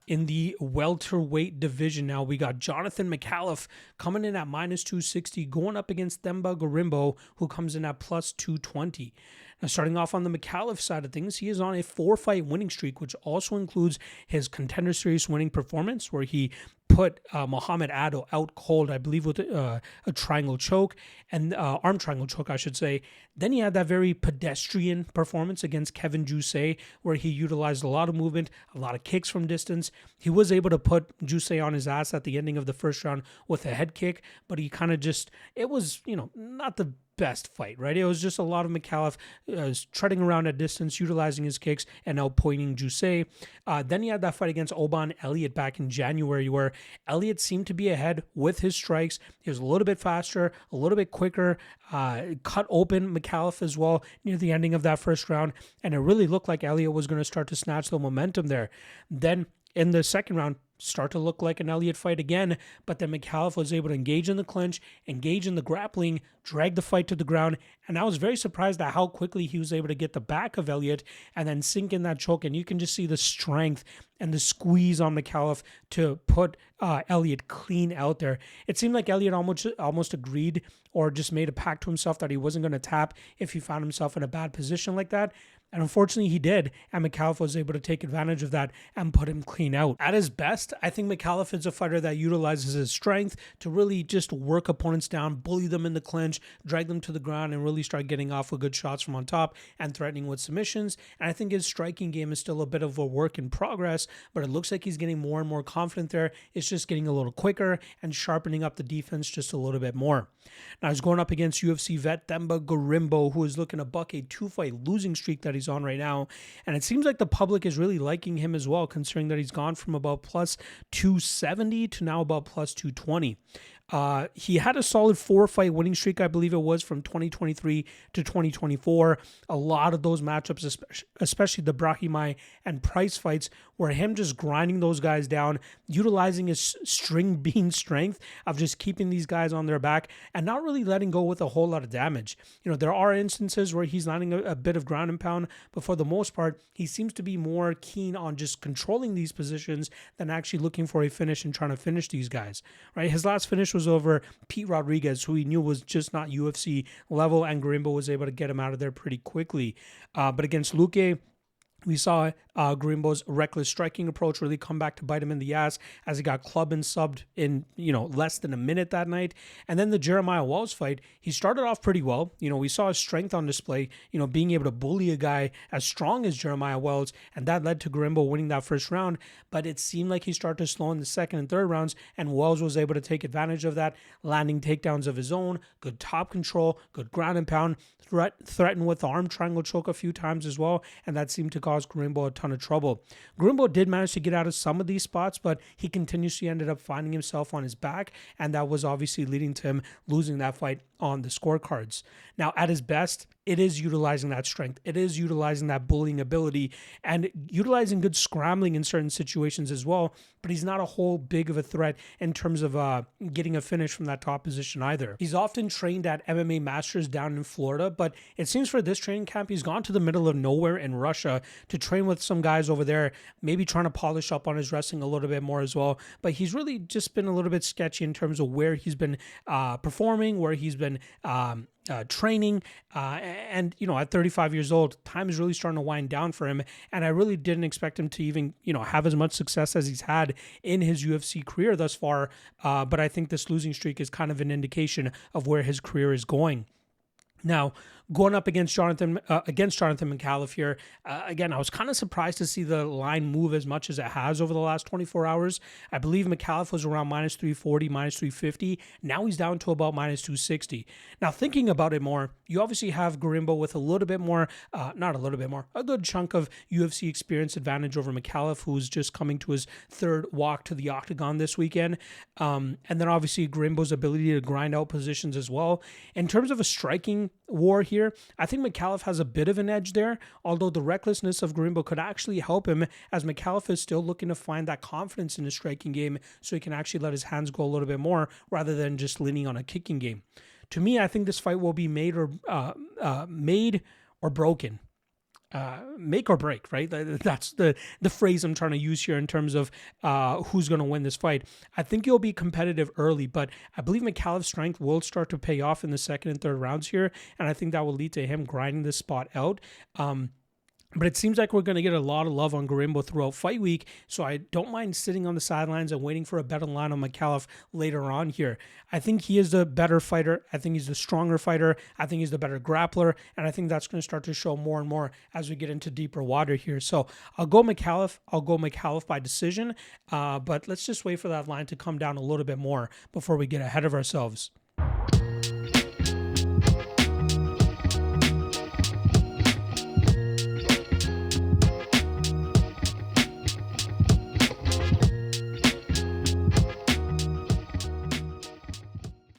in the welterweight division. Now we got Jonathan Micallef coming in at -260, going up against Themba Gorimbo, who comes in at +220. Now, starting off on the Micallef side of things, he is on a 4-fight winning streak, which also includes his Contender Series winning performance, where he put Muhammad Ado out cold, I believe, with a triangle choke, and arm triangle choke, I should say. Then he had that very pedestrian performance against Kevin Juice, where he utilized a lot of movement, a lot of kicks from distance. He was able to put Juice on his ass at the ending of the first round with a head kick, but he kind of just, it was, not the best fight, right? It was just a lot of Micallef treading around at distance, utilizing his kicks, and outpointing Juice. Then he had that fight against Oban Elliott back in January, where Elliott seemed to be ahead with his strikes. He was a little bit faster, a little bit quicker, cut open Micallef as well near the ending of that first round, and it really looked like Elliott was going to start to snatch the momentum there. Then in the second round, start to look like an Elliott fight again, but then Micallef was able to engage in the clinch, engage in the grappling, drag the fight to the ground, and I was very surprised at how quickly he was able to get the back of Elliott and then sink in that choke, and you can just see the strength and the squeeze on Micallef to put Elliott clean out there. It seemed like Elliott almost agreed or just made a pact to himself that he wasn't going to tap if he found himself in a bad position like that. And unfortunately, he did, and Micallef was able to take advantage of that and put him clean out. At his best, I think Micallef is a fighter that utilizes his strength to really just work opponents down, bully them in the clinch, drag them to the ground, and really start getting off with good shots from on top and threatening with submissions. And I think his striking game is still a bit of a work in progress, but it looks like he's getting more and more confident there. It's just getting a little quicker and sharpening up the defense just a little bit more. Now he's going up against UFC vet Themba Gorimbo, who is looking to buck a 2-fight losing streak that he's on right now. And it seems like the public is really liking him as well, considering that he's gone from about +270 to now about +220. He had a solid 4-fight winning streak, I believe it was, from 2023 to 2024. A lot of those matchups, especially the Brahimaj and Price fights, were him just grinding those guys down, utilizing his string bean strength of just keeping these guys on their back and not really letting go with a whole lot of damage. There are instances where he's landing a bit of ground and pound, but for the most part, he seems to be more keen on just controlling these positions than actually looking for a finish and trying to finish these guys, right? His last finish was over Pete Rodriguez, who he knew was just not UFC level, and Gorimbo was able to get him out of there pretty quickly. But against Luque, we saw Gorimbo's reckless striking approach really come back to bite him in the ass as he got clubbed and subbed in, less than a minute that night. And then the Jeremiah Wells fight, he started off pretty well. We saw his strength on display, being able to bully a guy as strong as Jeremiah Wells, and that led to Gorimbo winning that first round. But it seemed like he started to slow in the second and third rounds, and Wells was able to take advantage of that, landing takedowns of his own, good top control, good ground and pound, threatened with the arm triangle choke a few times as well, and that seemed to cause Gorimbo a ton of trouble. Gorimbo did manage to get out of some of these spots, but he continuously ended up finding himself on his back, and that was obviously leading to him losing that fight on the scorecards. Now, at his best, it is utilizing that strength. It is utilizing that bullying ability and utilizing good scrambling in certain situations as well, but he's not a whole big of a threat in terms of getting a finish from that top position either. He's often trained at MMA Masters down in Florida, but it seems for this training camp, he's gone to the middle of nowhere in Russia to train with some guys over there, maybe trying to polish up on his wrestling a little bit more as well. But he's really just been a little bit sketchy in terms of where he's been performing, where he's been training, and at 35 years old, time is really starting to wind down for him, and I really didn't expect him to even have as much success as he's had in his UFC career thus far, but I think this losing streak is kind of an indication of where his career is going. Now, going up against Jonathan Micallef here, again, I was kind of surprised to see the line move as much as it has over the last 24 hours. I believe Micallef was around -340, -350. Now he's down to about -260. Now, thinking about it more, you obviously have Gorimbo with a little bit more, a good chunk of UFC experience advantage over Micallef, who's just coming to his third walk to the octagon this weekend. And then obviously Gorimbo's ability to grind out positions as well. In terms of a striking war here, I think Micallef has a bit of an edge there, although the recklessness of Gorimbo could actually help him, as Micallef is still looking to find that confidence in his striking game so he can actually let his hands go a little bit more rather than just leaning on a kicking game. To me, I think this fight will be made or broken. make or break, right? That's the phrase I'm trying to use here in terms of who's going to win this fight. I think it'll be competitive early, but I believe Micallef's strength will start to pay off in the second and third rounds here, and I think that will lead to him grinding this spot out. But it seems like we're going to get a lot of love on Gorimbo throughout fight week, so I don't mind sitting on the sidelines and waiting for a better line on Micallef later on here. I think he is the better fighter. I think he's the stronger fighter. I think he's the better grappler, and I think that's going to start to show more and more as we get into deeper water here. So I'll go Micallef. I'll go Micallef by decision, but let's just wait for that line to come down a little bit more before we get ahead of ourselves.